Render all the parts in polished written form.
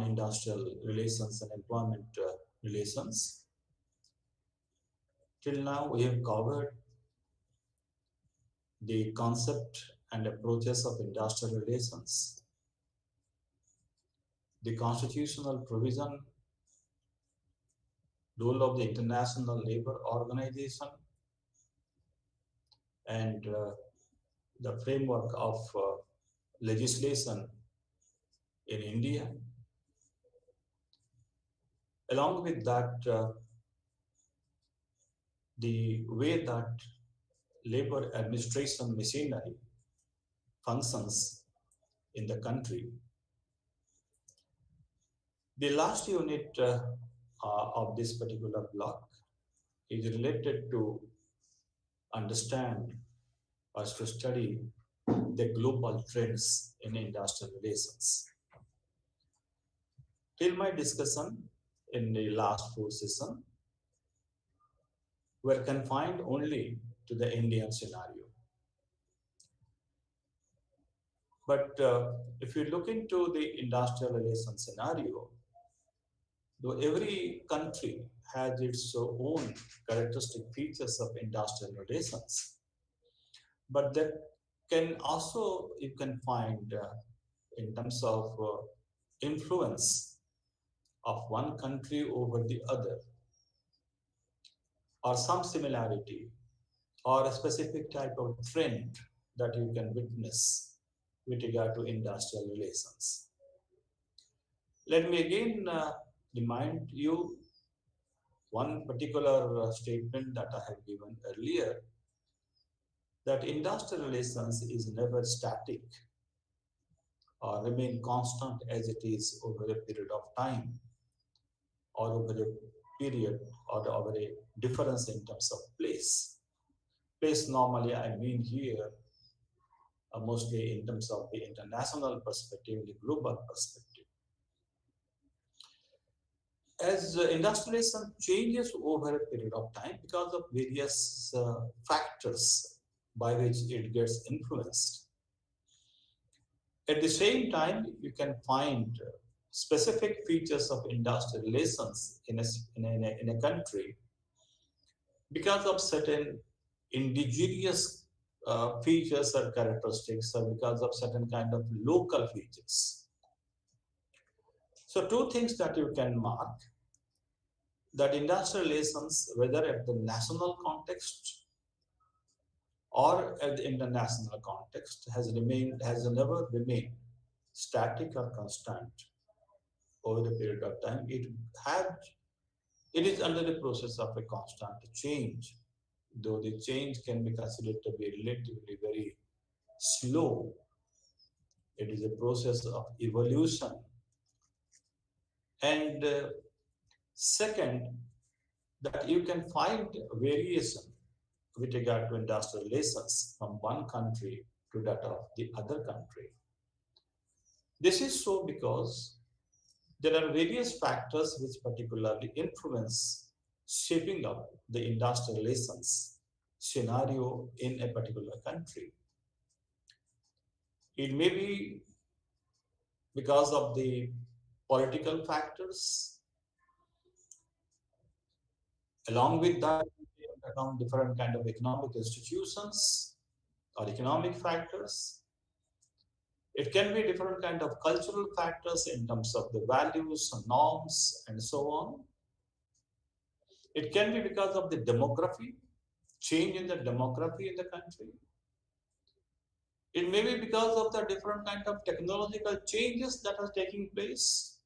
on industrial relations and employment relations. Till now, we have covered the concept and approaches of industrial relations, the constitutional provision, role of the International Labour Organization, and the framework of legislation in India. Along with that, the way that labor administration machinery functions in the country. The last unit of this particular block is related to understand or to study the global trends in industrial relations. Till my discussion in the last 4 sessions were confined only to the Indian scenario. But if you look into the industrial relations scenario, though every country has its own characteristic features of industrial relations, but that can also, you can find in terms of influence of one country over the other, or some similarity, or a specific type of trend that you can witness with regard to industrial relations. Let me again remind you one particular statement that I have given earlier, that industrial relations is never static or remain constant as it is over a period of time or over a period or over a difference in terms of place. Place normally I mean here mostly in terms of the international perspective, the global perspective. As industrialization changes over a period of time because of various factors by which it gets influenced. At the same time, you can find specific features of industrial relations in a country because of certain indigenous features or characteristics, or because of certain kind of local features. So 2 things that you can mark, that industrial relations, whether at the national context or at the international context, has never remained static or constant over the period of time. It is under the process of a constant change, though the change can be considered to be relatively very slow. It is a process of evolution. And second, that you can find variation with regard to industrial relations from one country to that of the other country. This is so because there are various factors which particularly influence shaping up the industrial relations scenario in a particular country. It may be because of the political factors. Along with that, around different kind of economic institutions or economic factors. It can be different kind of cultural factors in terms of the values, norms, and so on. It can be because of the demography, change in the demography in the country. It may be because of the different kind of technological changes that are taking place.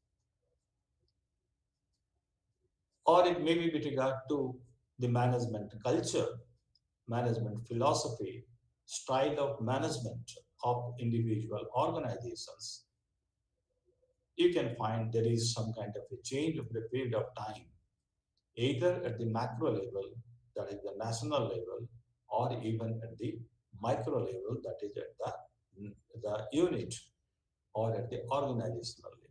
Or it may be with regard to the management culture, management philosophy, style of management of individual organizations. You can find there is some kind of a change over a period of time, either at the macro level, that is the national level, or even at the micro level, that is at the unit or at the organizational level.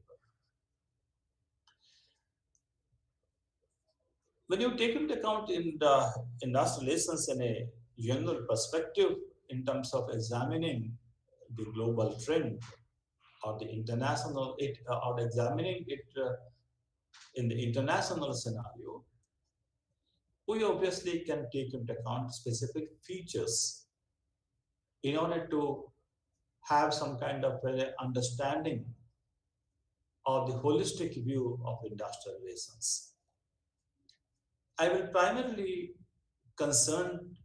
When you take into account in the industrial relations in a general perspective in terms of examining the global trend or the international it or examining it in the international scenario, we obviously can take into account specific features in order to have some kind of understanding of the holistic view of industrial relations. I will primarily concern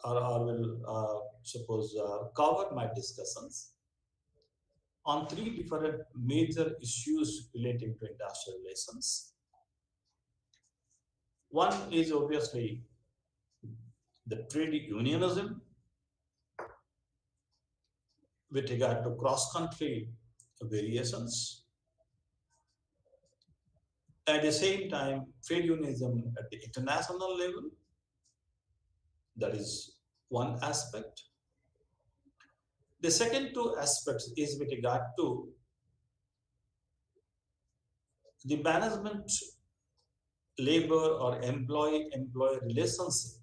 or will suppose cover my discussions on three different major issues relating to industrial relations. One is obviously the trade unionism with regard to cross-country variations. At the same time, trade unionism at the international level, that is one aspect. The second two aspects is with regard to the management, labor or employee-employee relationship.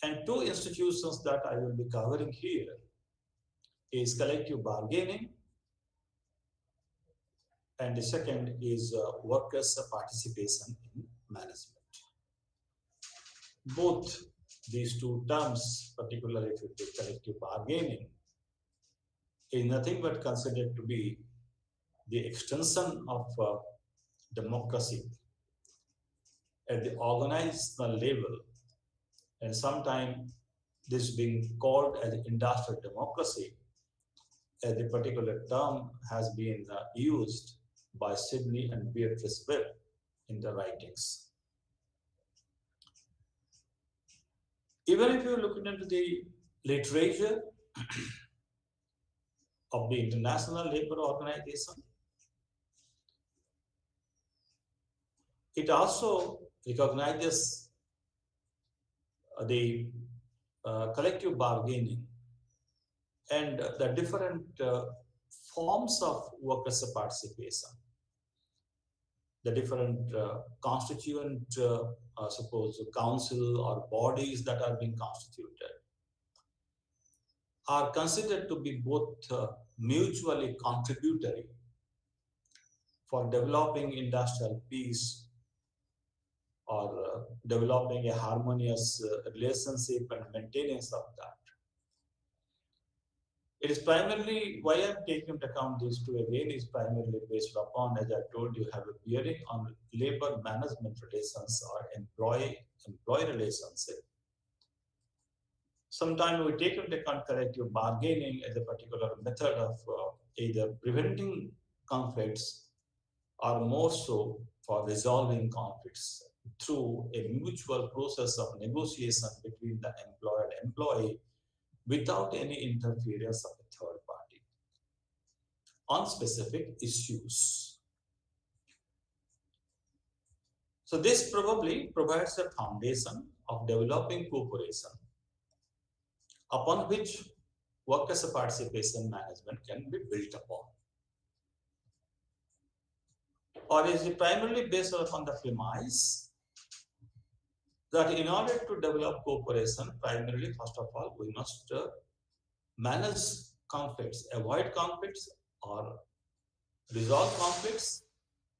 And two institutions that I will be covering here is collective bargaining, and the second is workers' participation in management. Both these two terms, particularly with the collective bargaining, is nothing but considered to be the extension of democracy at the organizational level, and sometimes this being called as industrial democracy, as a particular term has been used by Sidney and Beatrice Webb in their writings. Even if you look into the literature of the International Labour Organization, it also recognizes the collective bargaining and the different forms of workers' participation, the different constituent, suppose council or bodies that are being constituted, are considered to be both mutually contributory for developing industrial peace or developing a harmonious relationship and maintenance of that. It is primarily why I'm taking into account these two again is primarily based upon, as I told you, have a bearing on labor management relations or employee relationship. Sometimes we take into account collective bargaining as a particular method of either preventing conflicts or more so for resolving conflicts through a mutual process of negotiation between the employer and employee without any interference of a third party on specific issues. So this probably provides a foundation of developing cooperation upon which workers' participation management can be built upon. Or is it primarily based upon the premise that in order to develop cooperation, primarily, first of all, we must manage conflicts, avoid conflicts, or resolve conflicts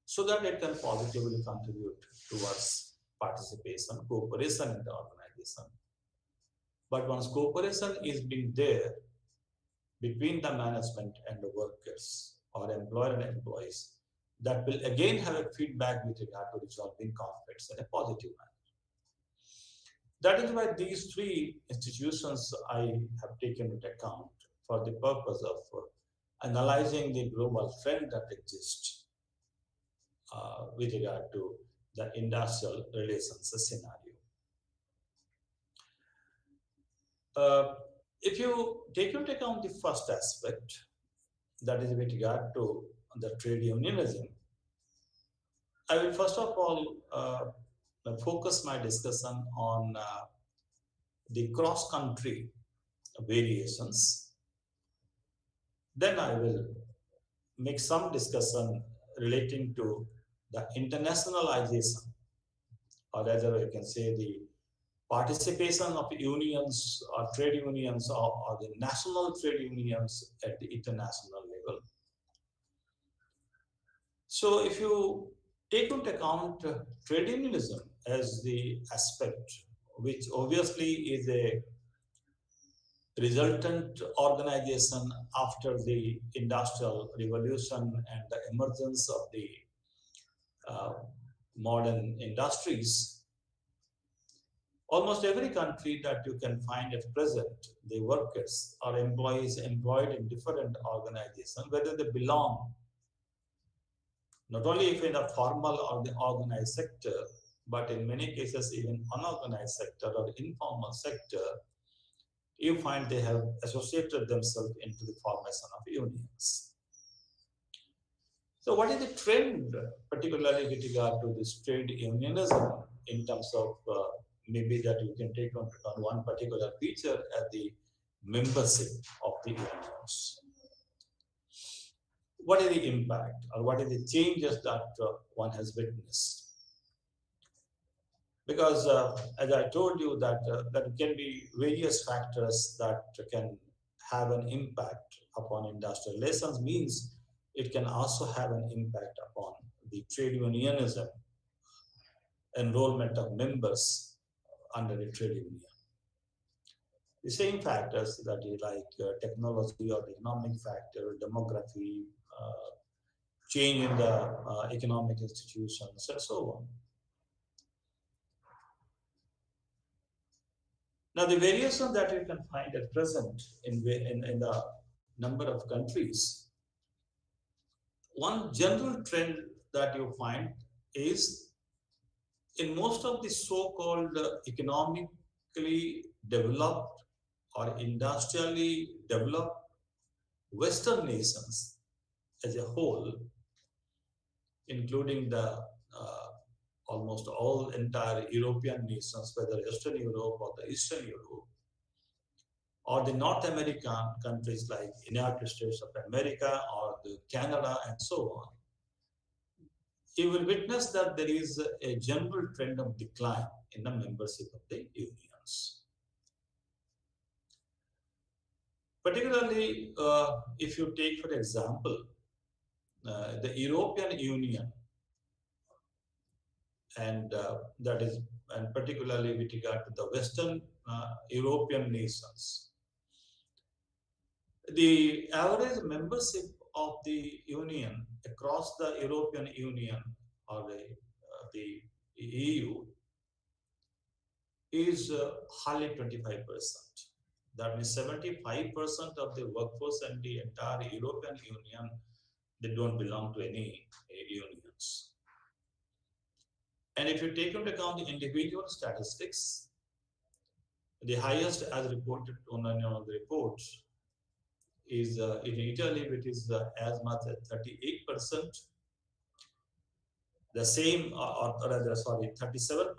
so that it can positively contribute towards participation, cooperation in the organization. But once cooperation is being there between the management and the workers or employer and employees, that will again have a feedback with regard to resolving conflicts in a positive manner. That is why these three institutions I have taken into account for the purpose of analyzing the global trend that exists with regard to the industrial relations scenario. If you take into account the first aspect, that is with regard to the trade unionism, I will first of all focus my discussion on the cross-country variations. Then I will make some discussion relating to the internationalization, or rather you can say the participation of unions or trade unions or the national trade unions at the international level. So if you take into account trade unionism as the aspect, which obviously is a resultant organization after the industrial revolution and the emergence of the uh, modern industries, almost every country that you can find at present, the workers or employees employed in different organizations, whether they belong not only if in a formal or the organized sector, but in many cases even unorganized sector or informal sector, you find they have associated themselves into the formation of unions. So what is the trend, particularly with regard to this trade unionism in terms of maybe that you can take on one particular feature as the membership of the unions? What is the impact or what is the changes that one has witnessed? Because as I told you that there can be various factors that can have an impact upon industrial relations, means it can also have an impact upon the trade unionism, enrollment of members under the trade union. The same factors that is like technology or the economic factor, demography, change in the economic institutions, and so on. Now, the variation that you can find at present in the number of countries, one general trend that you find is in most of the so-called economically developed or industrially developed Western nations as a whole, including the almost all entire European nations, whether Western Europe or the Eastern Europe, or the North American countries like United States of America or the Canada and so on, you will witness that there is a general trend of decline in the membership of the unions. Particularly, if you take, for example, the European Union, and that is, and particularly with regard to the Western European nations, the average membership of the Union across the European Union or the EU is hardly 25%. That means 75% of the workforce and the entire European Union, they don't belong to any unions. And if you take into account the individual statistics, the highest as reported on the reports is in Italy, which is as much as 38%. The same, or rather, sorry, 37%.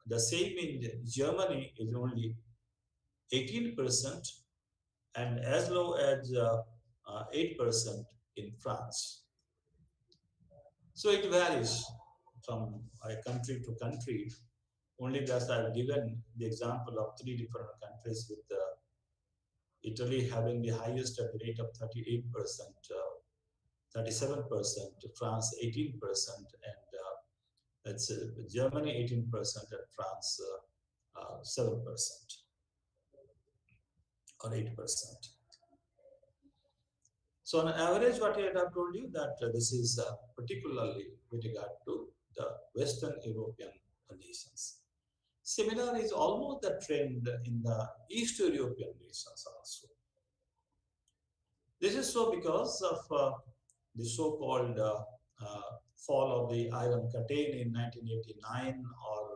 The same in Germany is only 18%, and as low as 8% in France. So it varies from country to country. Only that I've given the example of three different countries, with Italy having the highest at the rate of 38%, 37%, France 18%, and that's Germany 18%, and France 7% or 8%. So on average, what I have told you that this is particularly with regard to the Western European nations. Similar is almost the trend in the East European nations also. This is so because of the so-called fall of the Iron Curtain in 1989, or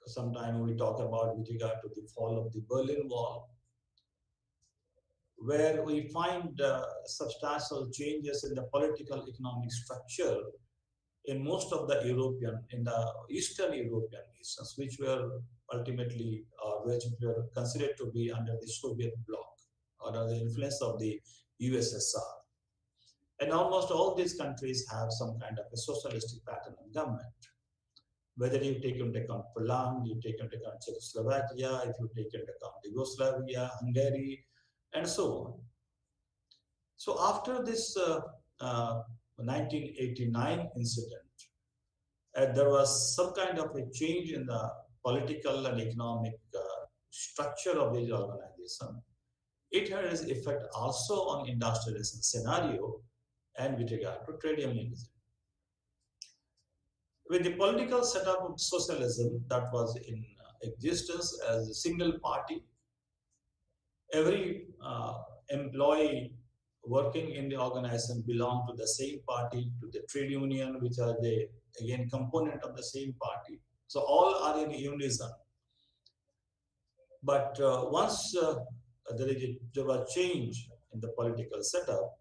sometime we talk about with regard to the fall of the Berlin Wall, where we find substantial changes in the political economic structure in most of the in the Eastern European nations, which were ultimately, which were considered to be under the Soviet bloc or under the influence of the USSR. And almost all these countries have some kind of a socialistic pattern of government. whether you take into account Poland, you take into account Czechoslovakia, if you take into account Yugoslavia, Hungary, and so on. So after this 1989 incident, there was some kind of a change in the political and economic structure of this organization. It had its effect also on industrialization scenario and with regard to trade unionism. With the political setup of socialism that was in existence as a single party, every employee working in the organization belonged to the same party, to the trade union, which are the again component of the same party. So all are in unison. But once there was change in the political setup,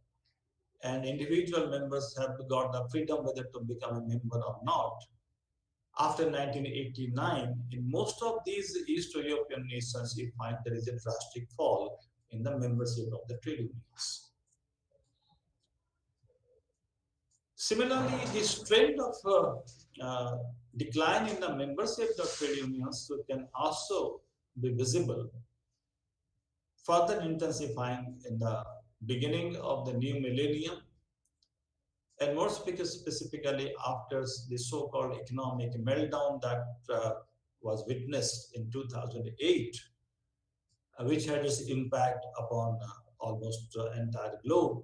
and individual members have got the freedom whether to become a member or not. After 1989, in most of these East European nations, you find there is a drastic fall in the membership of the trade unions. Similarly, this trend of decline in the membership of trade unions can also be visible, further intensifying in the beginning of the new millennium, and more specifically after the so-called economic meltdown that was witnessed in 2008, which had its impact upon almost the entire globe.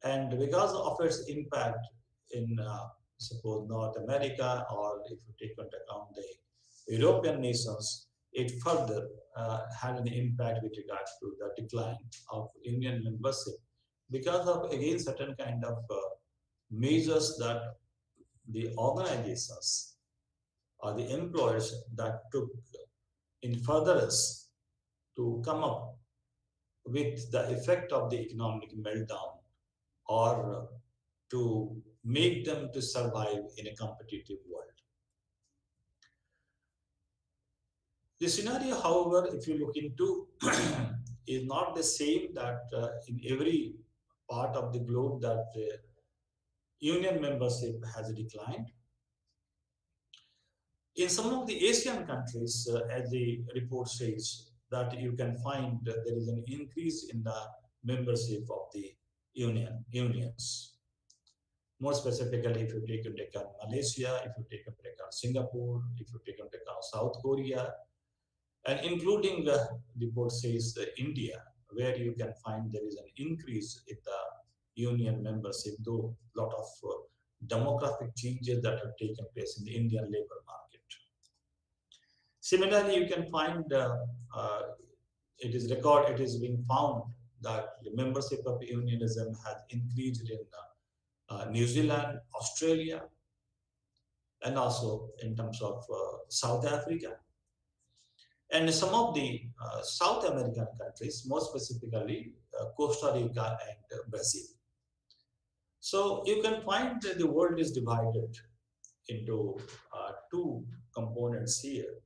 And because of its impact in, suppose, North America, or if you take into account the European nations, it further had an impact with regard to the decline of union membership because of, again, certain kind of measures that the organizations or the employers that took in furtherance to come up with the effect of the economic meltdown, or to make them to survive in a competitive world. The scenario, however, if you look into, is not the same that in every part of the globe that union membership has declined. In some of the Asian countries, as the report says, that you can find there is an increase in the membership of the unions. More specifically, if you take into account Malaysia, if you take into account Singapore, if you take into account South Korea, and including the report says India, where you can find there is an increase in the union membership, though a lot of demographic changes that have taken place in the Indian labor market. Similarly, you can find it is being found that the membership of unionism has increased in New Zealand, Australia, and also in terms of South Africa. And some of the South American countries, more specifically Costa Rica and Brazil. So you can find that the world is divided into two components here.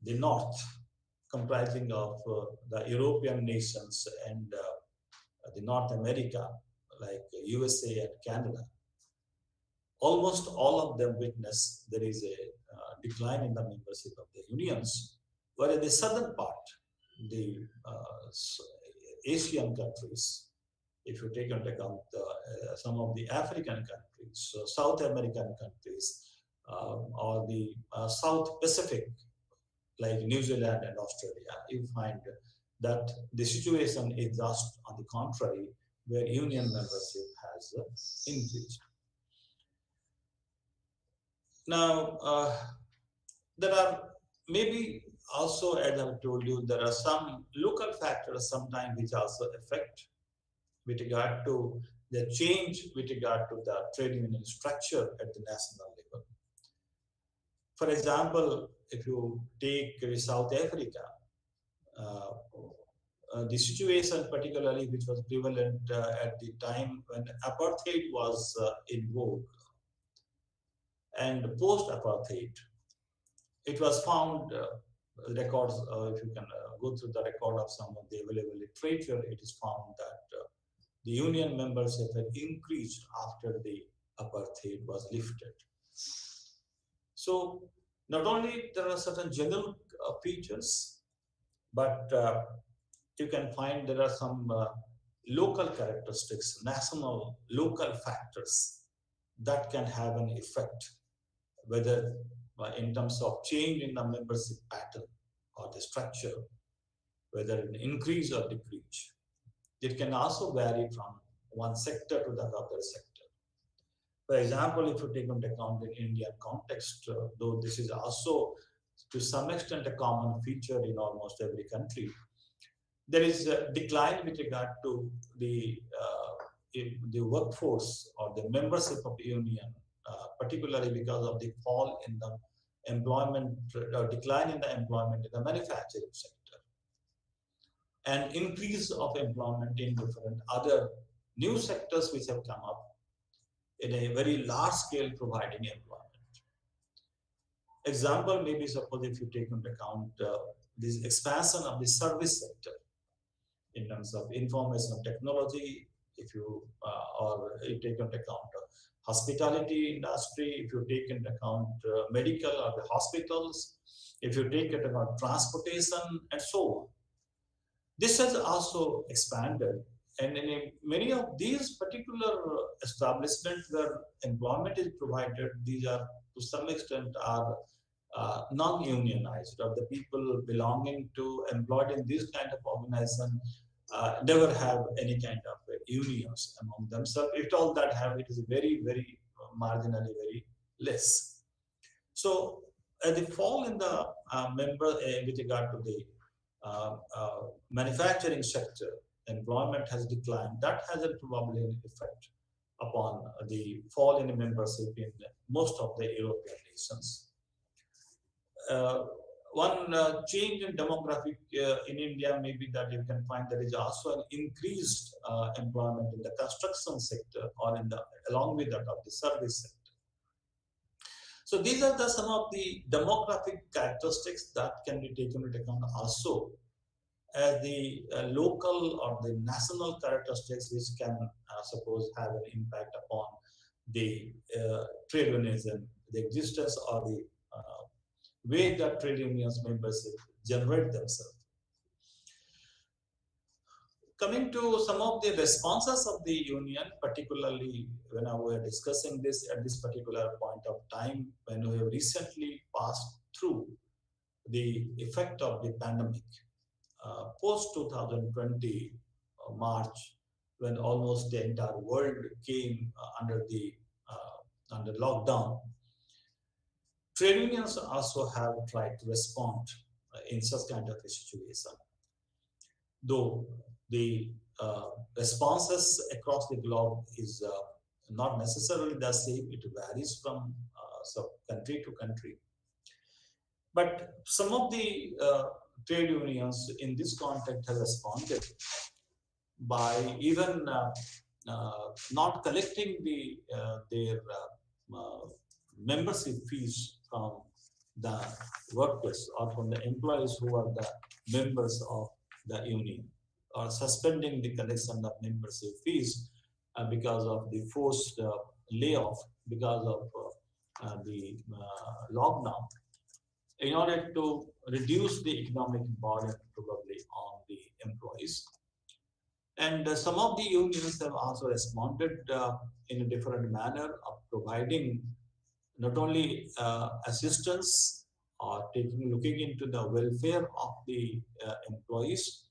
The North, comprising of the European nations and the North America, like USA and Canada. Almost all of them witness there is a decline in the membership of the unions, whereas the southern part, the Asian countries, if you take into account some of the African countries, South American countries, or the South Pacific, like New Zealand and Australia, you find that the situation is just on the contrary, where union membership has increased. Now, there are maybe also, as I've told you, there are some local factors sometimes which also affect with regard to the change with regard to the trade union structure at the national level. For example, if you take South Africa, the situation particularly which was prevalent at the time when apartheid was in vogue, and post-apartheid, it was found, records, if you can go through the record of some of the available literature, it is found that the union membership had increased after the apartheid was lifted. So not only there are certain general features, but you can find there are some local characteristics, national, local factors that can have an effect, whether in terms of change in the membership pattern or the structure, whether an increase or decrease. It can also vary from one sector to the other sector. For example, if you take into account the Indian context, though this is also to some extent a common feature in almost every country, there is a decline with regard to the workforce or the membership of the union, particularly because of the fall in the employment or decline in the employment in the manufacturing sector, and increase of employment in different other new sectors which have come up in a very large scale providing employment. Example, maybe suppose if you take into account this expansion of the service sector in terms of information technology, if you or you take into account hospitality industry, if you take into account medical or the hospitals, if you take into account transportation and so on. This has also expanded, and in many of these particular establishments where employment is provided, these are to some extent are non-unionized, or the people belonging to employed in this kind of organization never have any kind of unions among themselves. If all that have, it is very, very marginally very less. So the fall in the member with regard to the manufacturing sector, employment has declined. That has a probably an effect upon the fall in membership in most of the European nations. Uh, one change in demographic in India may be that you can find there is also an increased employment in the construction sector or in the along with that of the service sector. So these are the some of the demographic characteristics that can be taken into account also as the local or the national characteristics which can suppose have an impact upon the trade unionism, the existence or the way that trade unions membership generate themselves. Coming to some of the responses of the union, particularly when we were discussing this at this particular point of time, when we have recently passed through the effect of the pandemic, post 2020 March, when almost the entire world came under lockdown, trade unions also have tried to respond in such kind of a situation. Though the responses across the globe is not necessarily the same, it varies from country to country. But some of the trade unions in this context have responded by even not collecting their membership fees from the workers or from the employees who are the members of the union, or suspending the collection of membership fees because of the forced layoff because of the lockdown, in order to reduce the economic burden probably on the employees. And some of the unions have also responded in a different manner of providing not only assistance or looking into the welfare of the employees,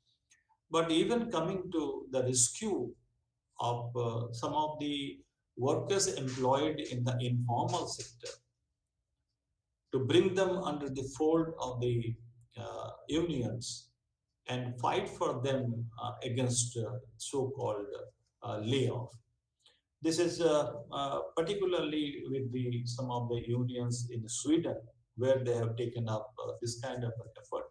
but even coming to the rescue of some of the workers employed in the informal sector, to bring them under the fold of the unions and fight for them against so-called layoff. This is particularly with some of the unions in Sweden, where they have taken up this kind of an effort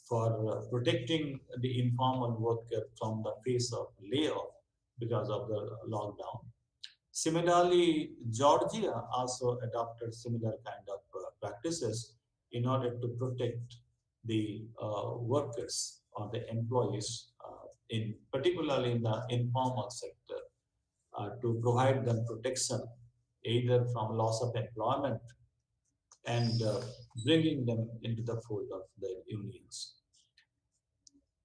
for protecting the informal worker from the face of layoff because of the lockdown. Similarly, Georgia also adopted similar kind of practices in order to protect the workers or the employees, in particularly in the informal sector, to provide them protection either from loss of employment and bringing them into the fold of the unions.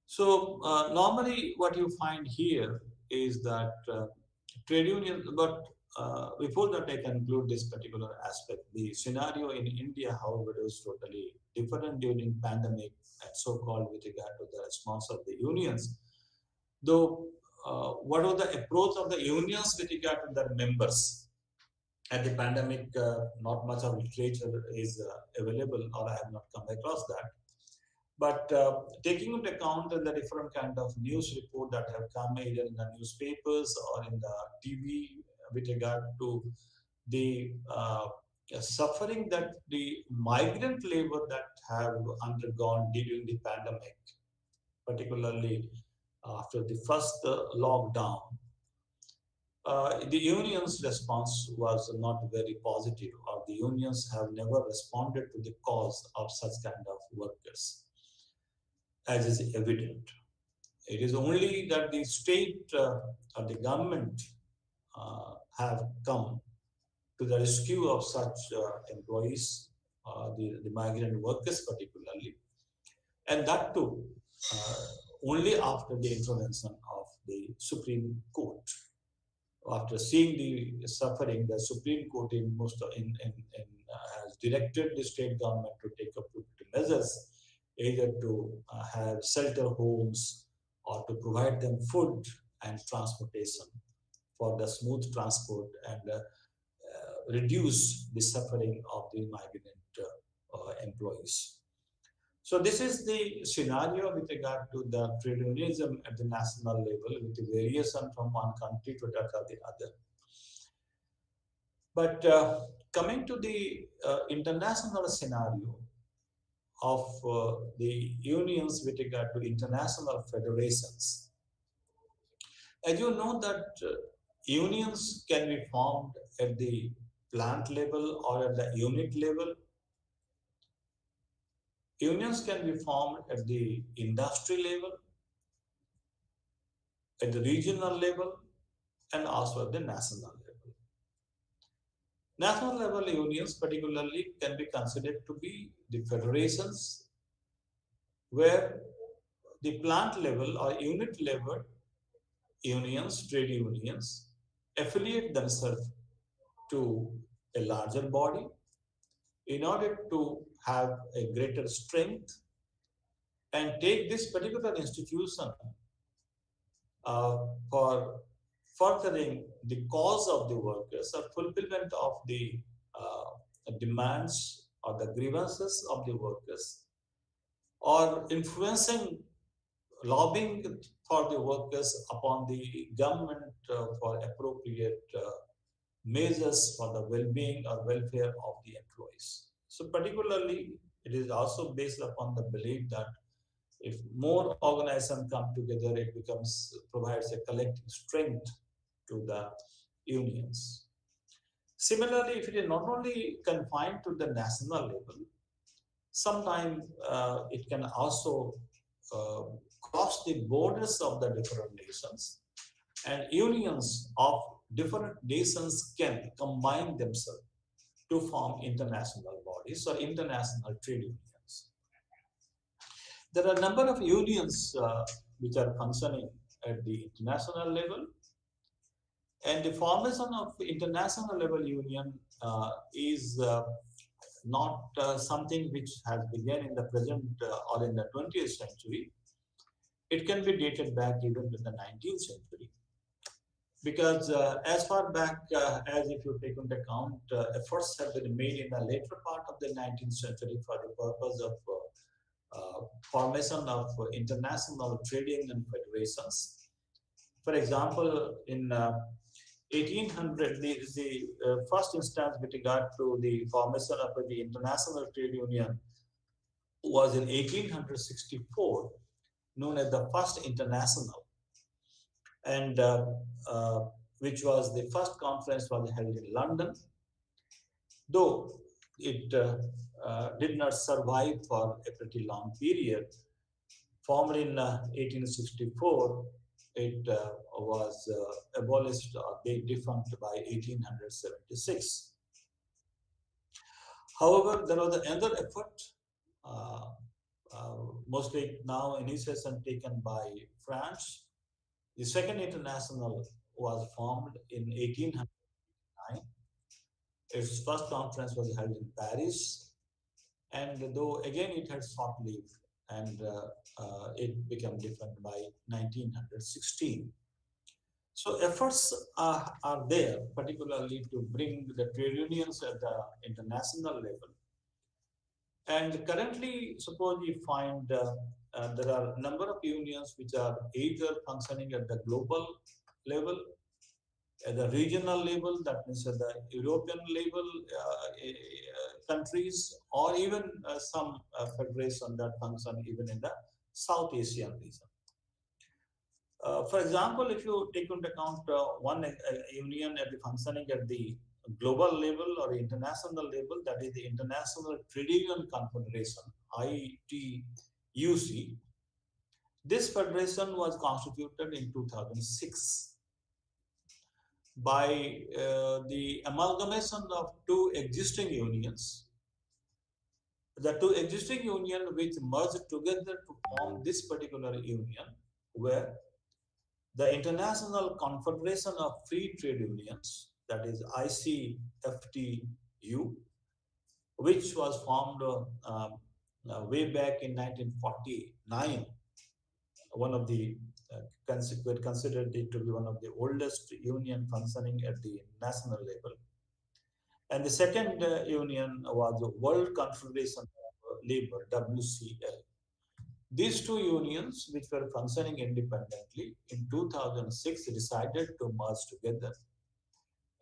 So normally, what you find here is that trade union. But before that, I conclude this particular aspect. The scenario in India, however, is totally different during pandemic and so-called with regard to the response of the unions. Though, what was the approach of the unions with regard to their members? At the pandemic, not much of literature is available, or I have not come across that. But taking into account the different kind of news report that have come either in the newspapers or in the TV with regard to the suffering that the migrant labor that have undergone during the pandemic, particularly after the first lockdown, the union's response was not very positive, or the unions have never responded to the cause of such kind of workers, as is evident. It is only that the state or the government have come to the rescue of such employees, the migrant workers particularly, and that too only after the intervention of the Supreme Court. After seeing the suffering, the Supreme Court has directed the state government to take up measures, either to have shelter homes or to provide them food and transportation for the smooth transport and reduce the suffering of the migrant employees. So this is the scenario with regard to the trade unionism at the national level, with the variation from one country to the other. But coming to the international scenario of the unions with regard to international federations, as you know that unions can be formed at the plant level or at the unit level. Unions can be formed at the industry level, at the regional level, and also at the national level. National level unions, particularly, can be considered to be the federations where the plant level or unit level unions, trade unions, affiliate themselves to a larger body in order to have a greater strength and take this particular institution for furthering the cause of the workers or fulfillment of the demands or the grievances of the workers, or influencing, lobbying for the workers upon the government for appropriate measures for the well-being or welfare of the employees. So particularly, it is also based upon the belief that if more organizations come together, it provides a collective strength to the unions. Similarly, if it is not only confined to the national level, sometimes it can also uh, cross the borders of the different nations, and unions of different nations can combine themselves to form international bodies or international trade unions. There are a number of unions which are functioning at the international level, and the formation of international level union is not something which has begun in the present or in the 20th century. It can be dated back even to the 19th century, because as far back as if you take into account, efforts have been made in the later part of the 19th century for the purpose of formation of international trading and federations. For example, in 1800, the first instance with regard to the formation of the International Trade Union was in 1864, known as the First International, and which was the first conference was held in London, though it did not survive for a pretty long period. Formed in 1864, it was abolished or defunct by 1876. However, there was another effort, uh, mostly now initiation taken by France. The Second International was formed in 1809. Its first conference was held in Paris, and though again it had short-lived, and it became different by 1916. So efforts are there, particularly to bring the trade unions at the international level. And currently, suppose you find there are a number of unions which are either functioning at the global level, at the regional level, that means at the European level countries, or even some federation that function even in the South Asian region. For example, if you take into account one union at the functioning at the global level or international level, that is the International Trade Union Confederation, ITUC. This federation was constituted in 2006 by the amalgamation of two existing unions. The two existing unions which merged together to form this particular union were the International Confederation of Free Trade Unions, that is ICFTU, which was formed way back in 1949, one of the considered it to be one of the oldest union functioning at the national level. And the second union was the World Confederation of Labor, WCL. These two unions, which were functioning independently, in 2006 decided to merge together.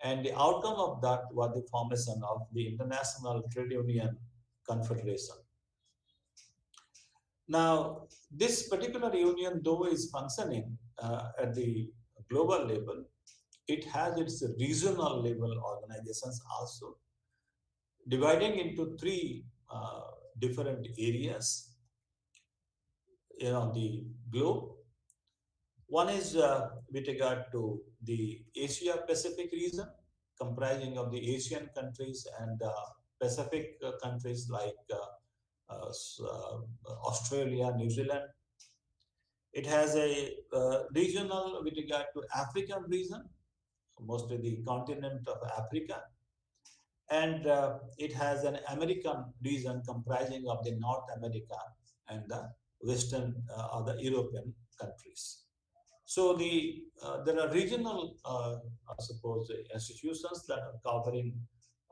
And the outcome of that was the formation of the International Trade Union Confederation. Now, this particular union, though is functioning at the global level, it has its regional level organizations also, dividing into three different areas the globe. One is with regard to the Asia Pacific region, comprising of the Asian countries and Pacific countries like Australia, New Zealand. It has a regional with regard to African region, mostly the continent of Africa, and it has an American region comprising of the North America and the Western or the European countries. So there are regional, I suppose, institutions that are covering,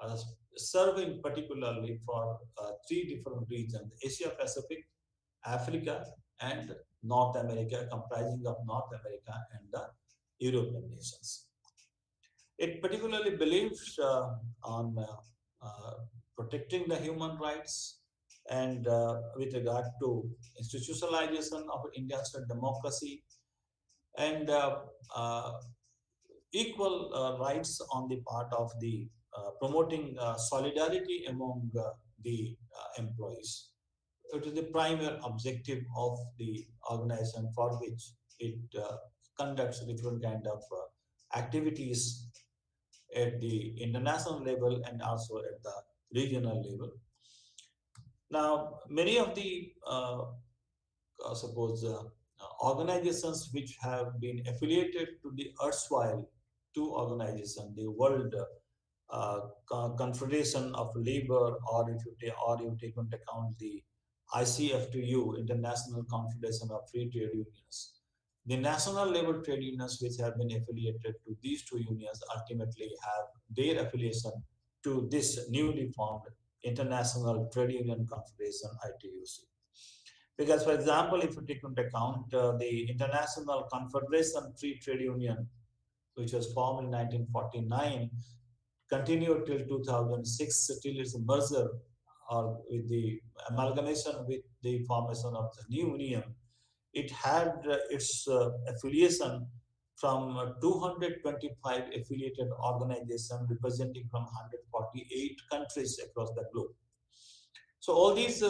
uh, serving particularly for three different regions: Asia Pacific, Africa, and North America, comprising of North America and the European nations. It particularly believes on protecting the human rights and with regard to institutionalization of Indian state democracy and uh, equal rights on the part of the promoting solidarity among the employees. It is the primary objective of the organization for which it conducts different kind of activities at the international level and also at the regional level. Now, many of the suppose organizations which have been affiliated to the erstwhile two organizations, the World Confederation of Labor, or if you take into account the ICFTU, International Confederation of Free Trade Unions. The national level trade unions which have been affiliated to these two unions ultimately have their affiliation to this newly formed International Trade Union Confederation, ITUC. Because, for example, if you take into account the International Confederation Free Trade Union, which was formed in 1949, continued till 2006, till its merger or with the amalgamation with the formation of the new union, it had its affiliation from 225 affiliated organizations representing from 148 countries across the globe. So all these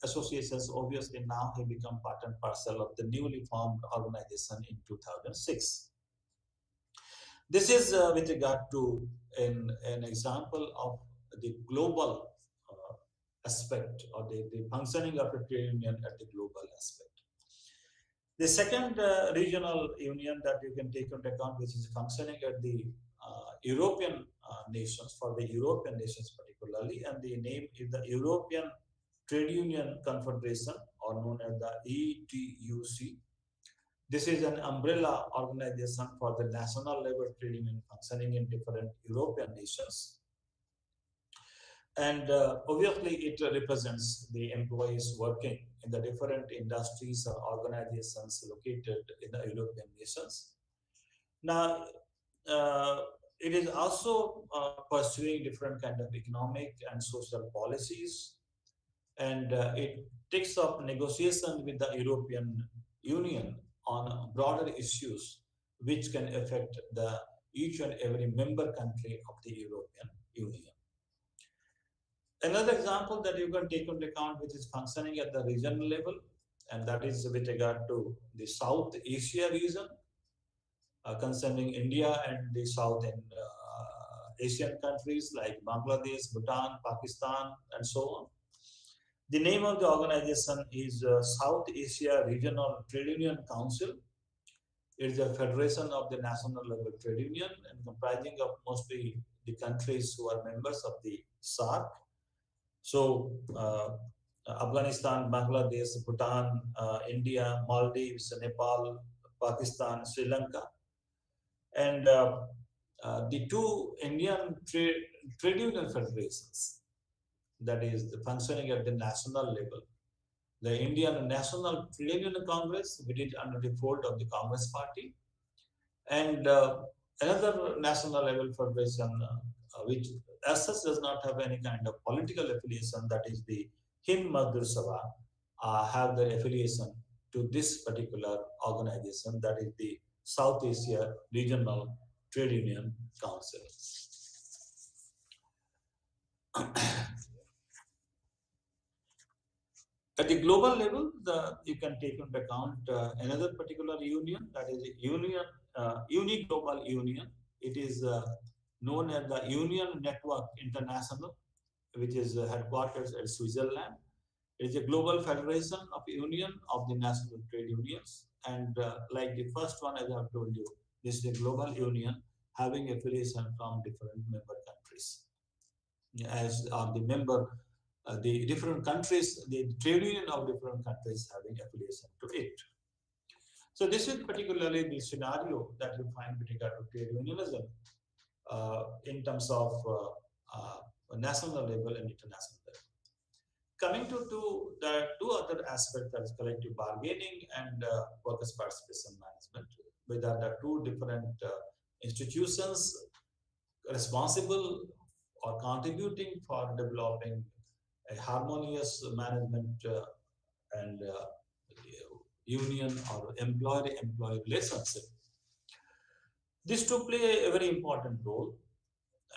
associations obviously now have become part and parcel of the newly formed organization in 2006. This is with regard to an example of the global aspect or the functioning of a trade union at the global aspect. The second regional union that you can take into account, which is functioning at the European nations, for the European nations particularly, and the name is the European Trade Union Confederation, or known as the ETUC. This is an umbrella organization for the national level trade union functioning in different European nations. And obviously, it represents the employees working in the different industries or organizations located in the European nations. Now, uh, it is also pursuing different kind of economic and social policies, and it takes up negotiation with the European Union on broader issues which can affect the each and every member country of the European Union. Another example that you can take into account, which is functioning at the regional level, and that is with regard to the South Asia region, concerning India and the South and Asian countries like Bangladesh, Bhutan, Pakistan, and so on. The name of the organization is South Asia Regional Trade Union Council. It is a federation of the national level trade union and comprising of mostly the countries who are members of the SARC. So, Afghanistan, Bangladesh, Bhutan, India, Maldives, Nepal, Pakistan, Sri Lanka, and the two Indian trade union federations, that is the functioning at the national level. The Indian National Trade Union Congress, which is under the fold of the Congress Party, and another national level federation, which as such does not have any kind of political affiliation, that is the Hind Mazdoor Sabha, have their affiliation to this particular organization, that is the South Asia Regional Trade Union Council. At the global level, you can take into account another particular union, that is Uni Global Union. It is known as the Union Network International, which is headquarters at Switzerland. It is a global federation of union of the national trade unions. And like the first one, as I have told you, this is a global union having affiliation from different member countries. As are the member, the different countries, the trade union of different countries having affiliation to it. So this is particularly the scenario that you find with regard to trade unionism in terms of national level and international level. Coming to the two other aspects, that is collective bargaining and workers' participation management, which are the two different institutions responsible or contributing for developing a harmonious management and union or employer-employee relationship. These two play a very important role.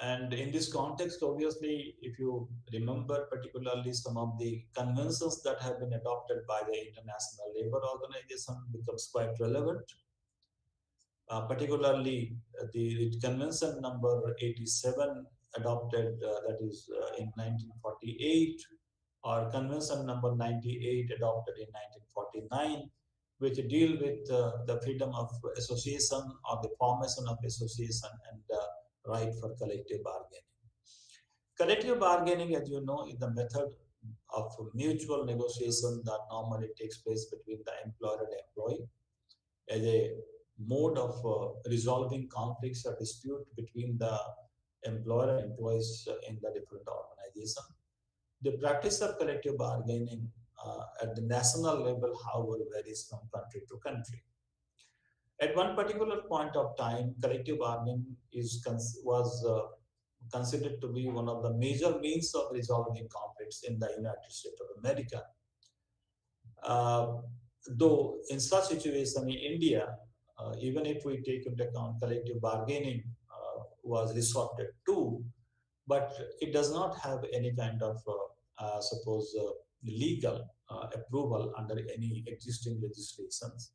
And in this context, obviously, if you remember particularly some of the conventions that have been adopted by the International Labour Organization becomes quite relevant. Particularly the convention number 87 adopted, that is in 1948, or convention number 98 adopted in 1949, which deal with the freedom of association or the formation of association and right for collective bargaining. Collective bargaining, as you know, is the method of mutual negotiation that normally takes place between the employer and employee as a mode of resolving conflicts or dispute between the employer and employees in the different organization. The practice of collective bargaining at the national level, however, varies from country to country. At one particular point of time, collective bargaining was considered to be one of the major means of resolving conflicts in the United States of America. Though in such situation in India, even if we take into account collective bargaining was resorted to, but it does not have any kind of, suppose, legal approval under any existing legislations.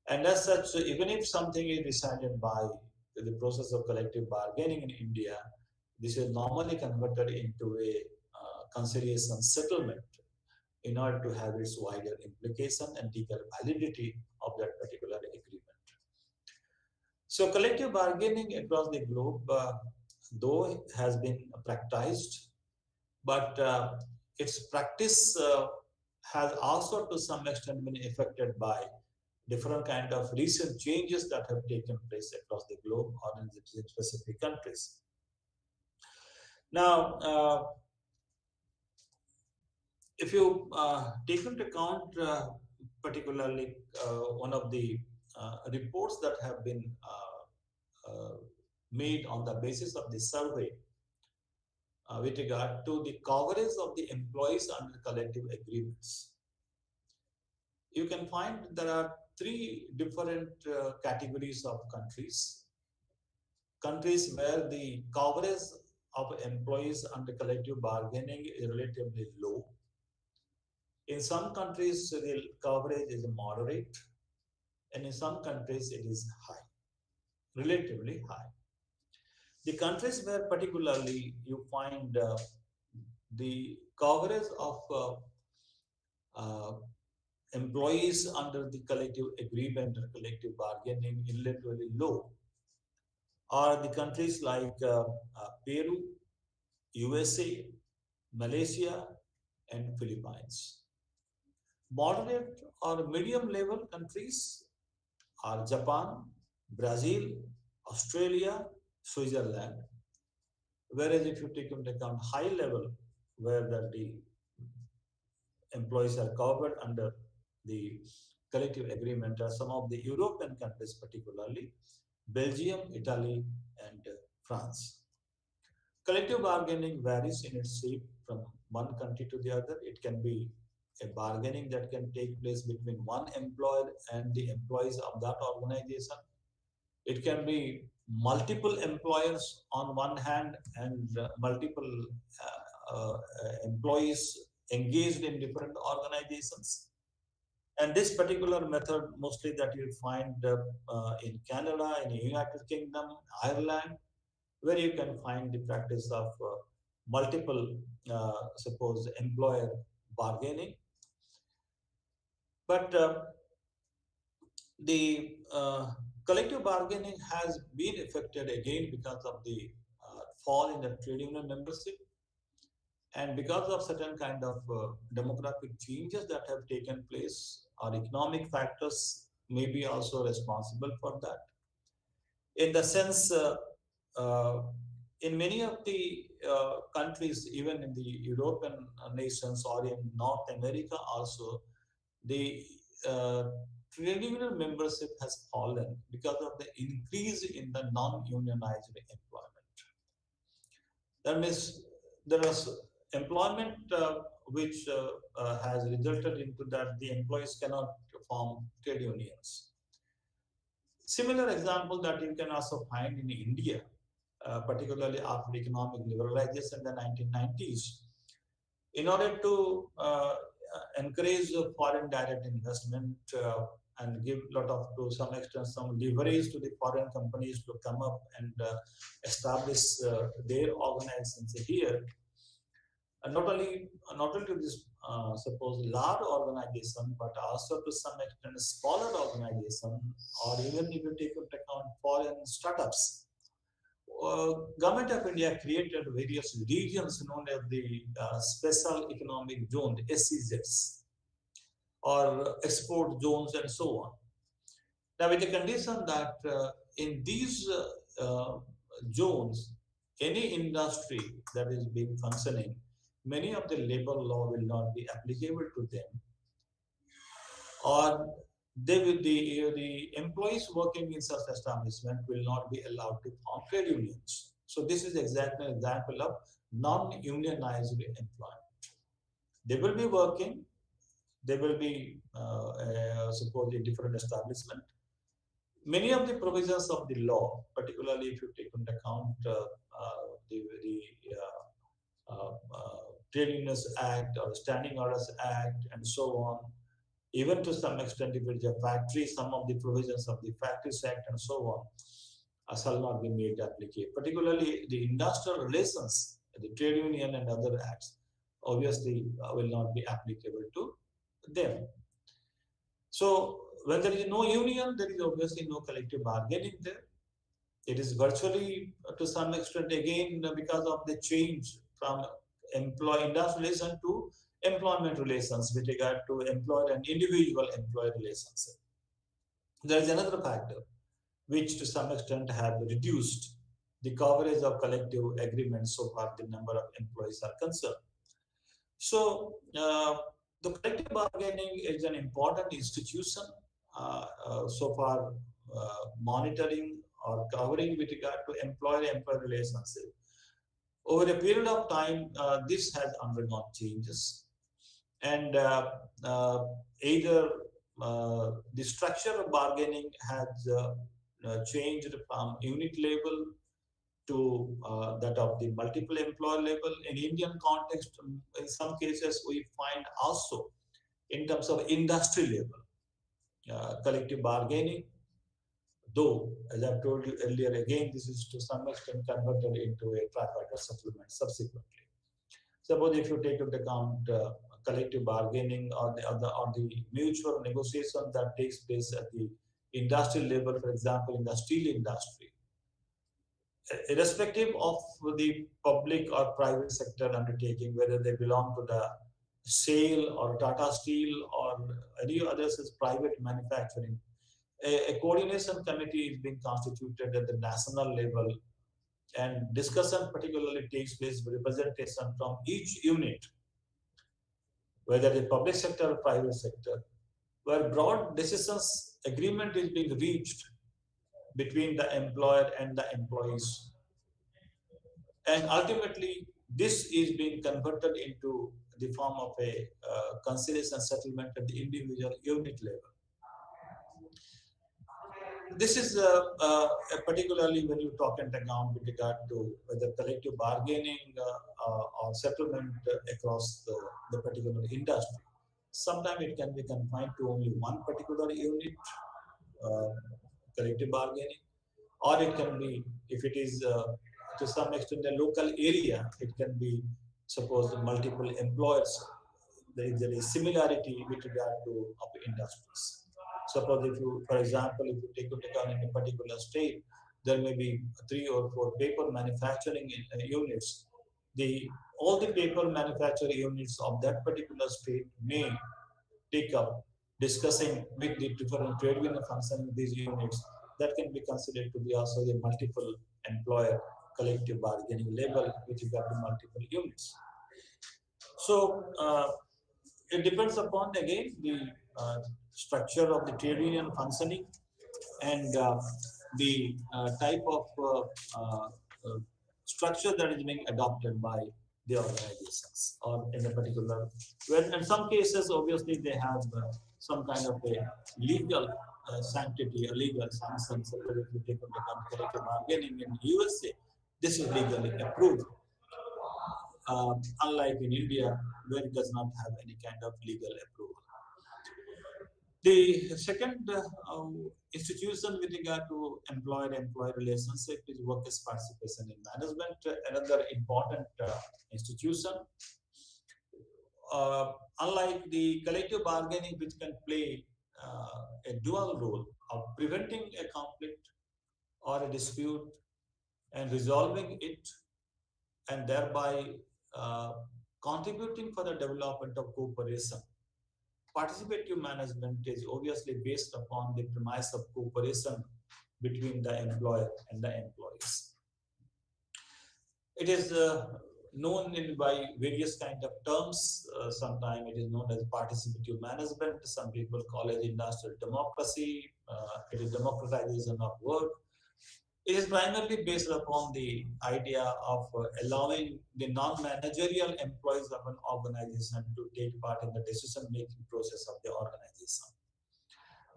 And as such, even if something is decided by the process of collective bargaining in India, this is normally converted into a conciliation settlement in order to have its wider implication and legal validity of that particular agreement. So collective bargaining across the globe, though has been practiced, but its practice has also to some extent been affected by different kind of recent changes that have taken place across the globe or in specific countries. Now, if you take into account particularly one of the reports that have been made on the basis of the survey with regard to the coverage of the employees under collective agreements, you can find there are three different categories of countries. Countries where the coverage of employees under collective bargaining is relatively low. In some countries, the coverage is moderate, and in some countries, it is high, relatively high. The countries where particularly you find the coverage of uh, employees under the collective agreement or collective bargaining is relatively low are the countries like Peru, USA, Malaysia, and Philippines. Moderate or medium level countries are Japan, Brazil, Australia, Switzerland. Whereas if you take into account high level, where the employees are covered under the collective agreement, are some of the European countries, particularly Belgium, Italy, and France. Collective bargaining varies in its shape from one country to the other. It can be a bargaining that can take place between one employer and the employees of that organization. It can be multiple employers on one hand and multiple employees engaged in different organizations. And this particular method, mostly that you find in Canada, in the United Kingdom, Ireland, where you can find the practice of multiple, suppose, employer bargaining. But the collective bargaining has been affected again because of the fall in the trade union membership and because of certain kind of demographic changes that have taken place, or economic factors may be also responsible for that. In the sense, uh, in many of the countries, even in the European nations or in North America also, the trade union membership has fallen because of the increase in the non-unionized employment. That means there is employment which has resulted into that the employees cannot form trade unions. Similar example that you can also find in India, particularly after economic liberalization in the 1990s. In order to encourage foreign direct investment and give a lot of, to some extent, some leverage to the foreign companies to come up and establish their organizations here, and not only to this suppose large organization, but also to some extent smaller organization, or even if you take into account foreign startups. Government of India created various regions known as the special economic zone, SEZs, or export zones, and so on. Now, with the condition that in these zones, any industry that is being functioning, many of the labor law will not be applicable to them, or the employees working in such establishment will not be allowed to form trade unions. So this is exactly an example of non-unionized employment. They will be working, they will be suppose in different establishment. Many of the provisions of the law, particularly if you take into account the Trade Unions Act or Standing Orders Act and so on, even to some extent if it is a factory, some of the provisions of the Factories Act and so on shall not be made applicable. Particularly the industrial relations, the trade union and other acts obviously will not be applicable to them. So when there is no union, there is obviously no collective bargaining there. It is virtually to some extent again because of the change from employee industrial relation to employment relations with regard to employer and individual employer relationship. There is another factor which to some extent have reduced the coverage of collective agreements so far the number of employees are concerned. So the collective bargaining is an important institution so far monitoring or covering with regard to employer-employee relationship. Over a period of time, this has undergone changes, and either the structure of bargaining has changed from unit level to that of the multiple employer level. In Indian context, in some cases, we find also in terms of industry level, collective bargaining, though, as I've told you earlier, again, this is to some extent converted into a tripartite settlement subsequently. Suppose if you take into account collective bargaining or the mutual negotiation that takes place at the industrial level, for example, in the steel industry, irrespective of the public or private sector undertaking, whether they belong to the SAIL or Tata Steel or any others as private manufacturing, a coordination committee is being constituted at the national level, and discussion particularly takes place with representation from each unit, whether the public sector or private sector, where broad decisions agreement is being reached between the employer and the employees. And ultimately, this is being converted into the form of a conciliation settlement at the individual unit level. This is particularly when you talk and account with regard to whether collective bargaining or settlement across the particular industry. Sometimes it can be confined to only one particular unit, uh, collective bargaining, or it can be, if it is to some extent a local area, it can be, suppose, multiple employers. There is similarity with regard to of industries. Suppose if you, for example, if you take into account in a particular state, there may be 3 or 4 paper manufacturing units. The all the paper manufacturing units of that particular state may take up discussing with the different trade union functioning these units. That can be considered to be also a multiple employer collective bargaining level with regard to multiple units. So it depends upon again the structure of the trade union functioning and the type of structure that is being adopted by the organizations or in a particular. When in some cases, obviously, they have some kind of a legal sanctity, a legal sanction. So if you take into account collective bargaining in USA, this is legally approved. Unlike in India, where it does not have any kind of legal approval. The second institution with regard to employer-employee relationship is workers' participation in management, another important institution. Unlike the collective bargaining, which can play a dual role of preventing a conflict or a dispute and resolving it, and thereby uh, contributing for the development of cooperation. Participative management is obviously based upon the premise of cooperation between the employer and the employees. It is known by various kind of terms. Sometimes it is known as participative management. Some people call it industrial democracy. It is democratization of work. It is primarily based upon the idea of allowing the non-managerial employees of an organization to take part in the decision-making process of the organization.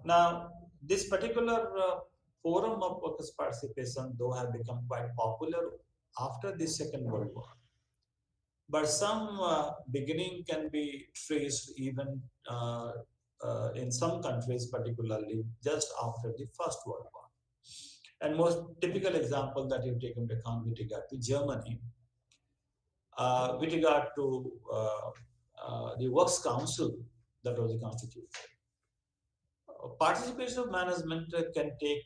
Now, this particular forum of workers' participation, though, have become quite popular after the Second World War. But some beginning can be traced even in some countries, particularly just after the First World War. And most typical example that you take into account with regard to Germany, with regard to the Works Council that was constituted. Participation of management can take,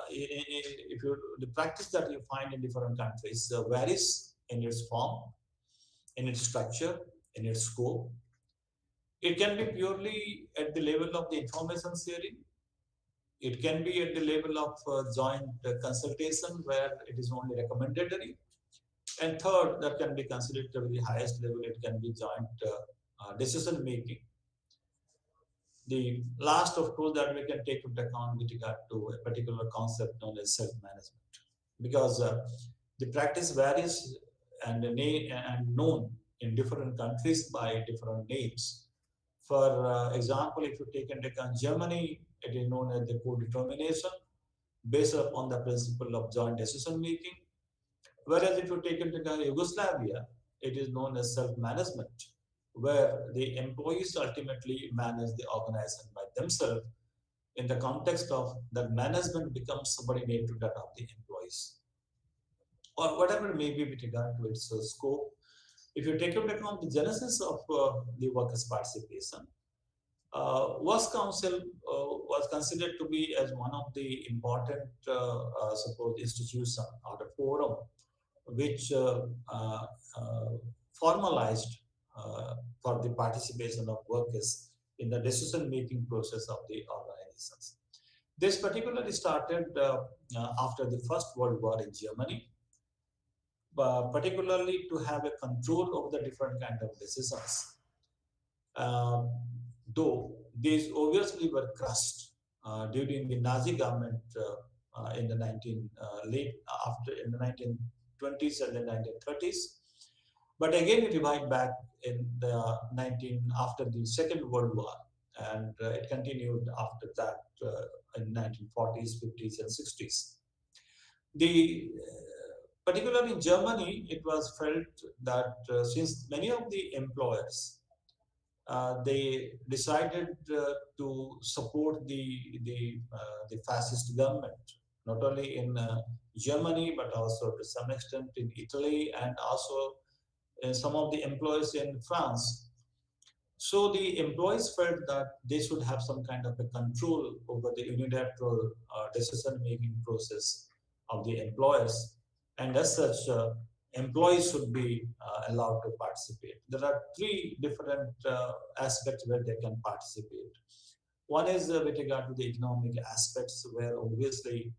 if you, the practice that you find in different countries varies in its form, in its structure, in its scope. It can be purely at the level of the information sharing. It can be at the level of joint consultation where it is only recommendatory. And third, that can be considered to be the highest level, it can be joint decision making. The last, of course, that we can take into account with regard to a particular concept known as self-management, because the practice varies and known in different countries by different names. For example, if you take into account Germany, it is known as the co-determination based upon the principle of joint decision making. Whereas if you take into account Yugoslavia, it is known as self-management, where the employees ultimately manage the organization by themselves in the context of the management becomes subordinate to that of the employees. Or whatever it may be with regard to its scope. If you take into account the genesis of the workers' participation, Works Council was considered to be as one of the important suppose institution or a forum which formalized for the participation of workers in the decision-making process of the organizations. This particularly started after the First World War in Germany, particularly to have a control over the different kind of decisions. Um, though these obviously were crushed during the Nazi government in the 19 late after in the 1920s and the 1930s. But again, it revived back in the 19 after the Second World War, and it continued after that in 1940s, 50s, and 60s. The particularly in Germany, it was felt that since many of the employers they decided to support the fascist government, not only in Germany but also to some extent in Italy and also some of the employees in France. So the employees felt that they should have some kind of a control over the unilateral decision-making process of the employers, and as such, employees should be allowed to participate. There are three different aspects where they can participate. One is with regard to the economic aspects, where obviously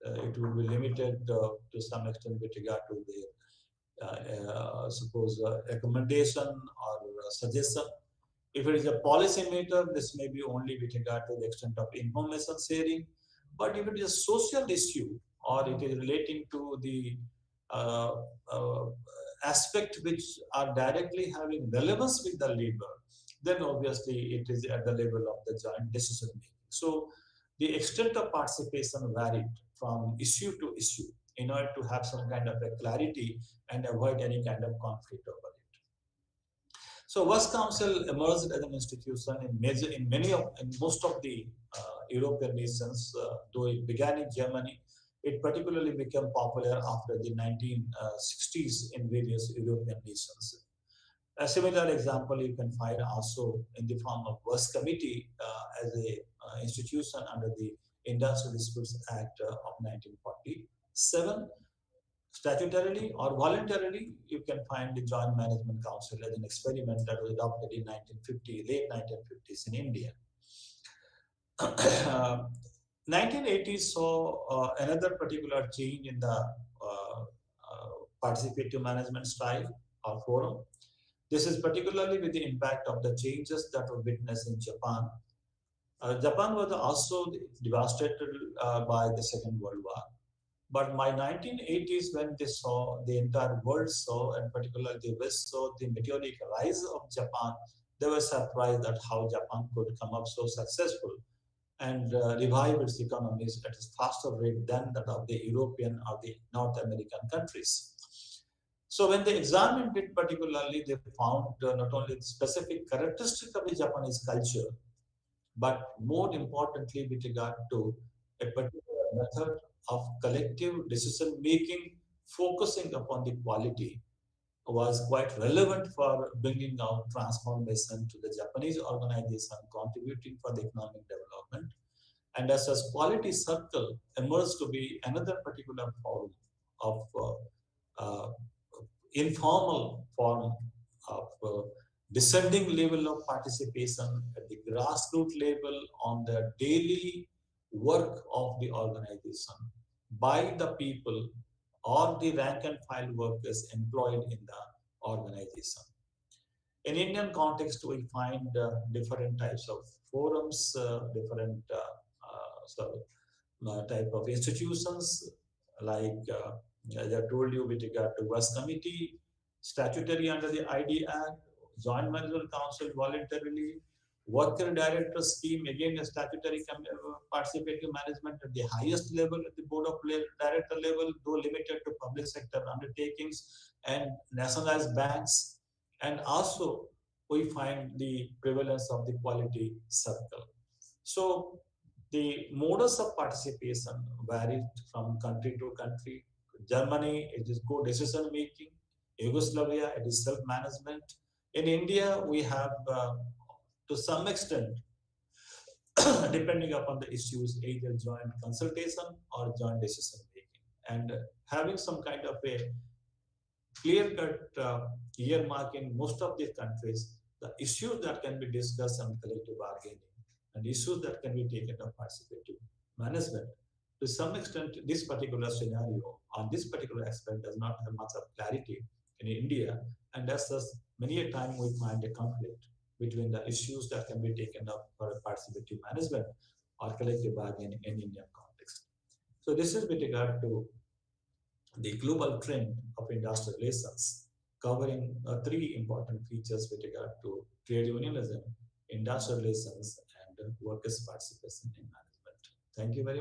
it will be limited to some extent with regard to the suppose recommendation or suggestion. If it is a policy matter, this may be only with regard to the extent of information sharing. But if it is a social issue or it is relating to the uh, uh, aspect which are directly having relevance with the labor, then obviously it is at the level of the joint decision making. So the extent of participation varied from issue to issue in order to have some kind of a clarity and avoid any kind of conflict over it. So Works Council emerged as an institution in many of in most of the European nations, though it began in Germany. It particularly became popular after the 1960s in various European nations. A similar example you can find also in the form of Works Committee as a institution under the Industrial Disputes Act of 1947. Statutorily or voluntarily, you can find the Joint Management Council as an experiment that was adopted in 1950, late 1950s in India. 1980s saw another particular change in the participative management style or forum. This is particularly with the impact of the changes that were witnessed in Japan. Japan was also devastated by the Second World War. But by 1980s, when they saw, the entire world saw, and particularly the West saw the meteoric rise of Japan, they were surprised at how Japan could come up so successful and revive its economies at a faster rate than that of the European or the North American countries. So when they examined it particularly, they found not only the specific characteristic of the Japanese culture, but more importantly with regard to a particular method of collective decision making focusing upon the quality was quite relevant for bringing out transformation to the Japanese organization, contributing for the economic development. And as a quality circle emerged to be another particular form of informal form of descending level of participation at the grassroots level on the daily work of the organization by the people or the rank and file workers employed in the organization. In Indian context, we find different types of forums, different type of institutions like as I told you with regard to West Committee, statutory under the ID Act, Joint Management Council voluntarily, Worker Director Scheme, again a statutory participative management at the highest level, at the Board of Director level, though limited to public sector undertakings and nationalized banks. And also, we find the prevalence of the quality circle. So the modus of participation varied from country to country. Germany, it is co-decision making. Yugoslavia, it is self-management. In India, we have, to some extent, depending upon the issues, either joint consultation or joint decision making. And having some kind of a clear-cut earmark in most of these countries, the issues that can be discussed on collective bargaining and issues that can be taken up participative management. To some extent, this particular scenario on this particular aspect does not have much of clarity in India, and as such, many a time we find a conflict between the issues that can be taken up for participative management or collective bargaining in Indian context. So this is with regard to the global trend of industrial relations, covering three important features with regard to trade unionism, industrial relations, and workers' participation in management. Thank you very much.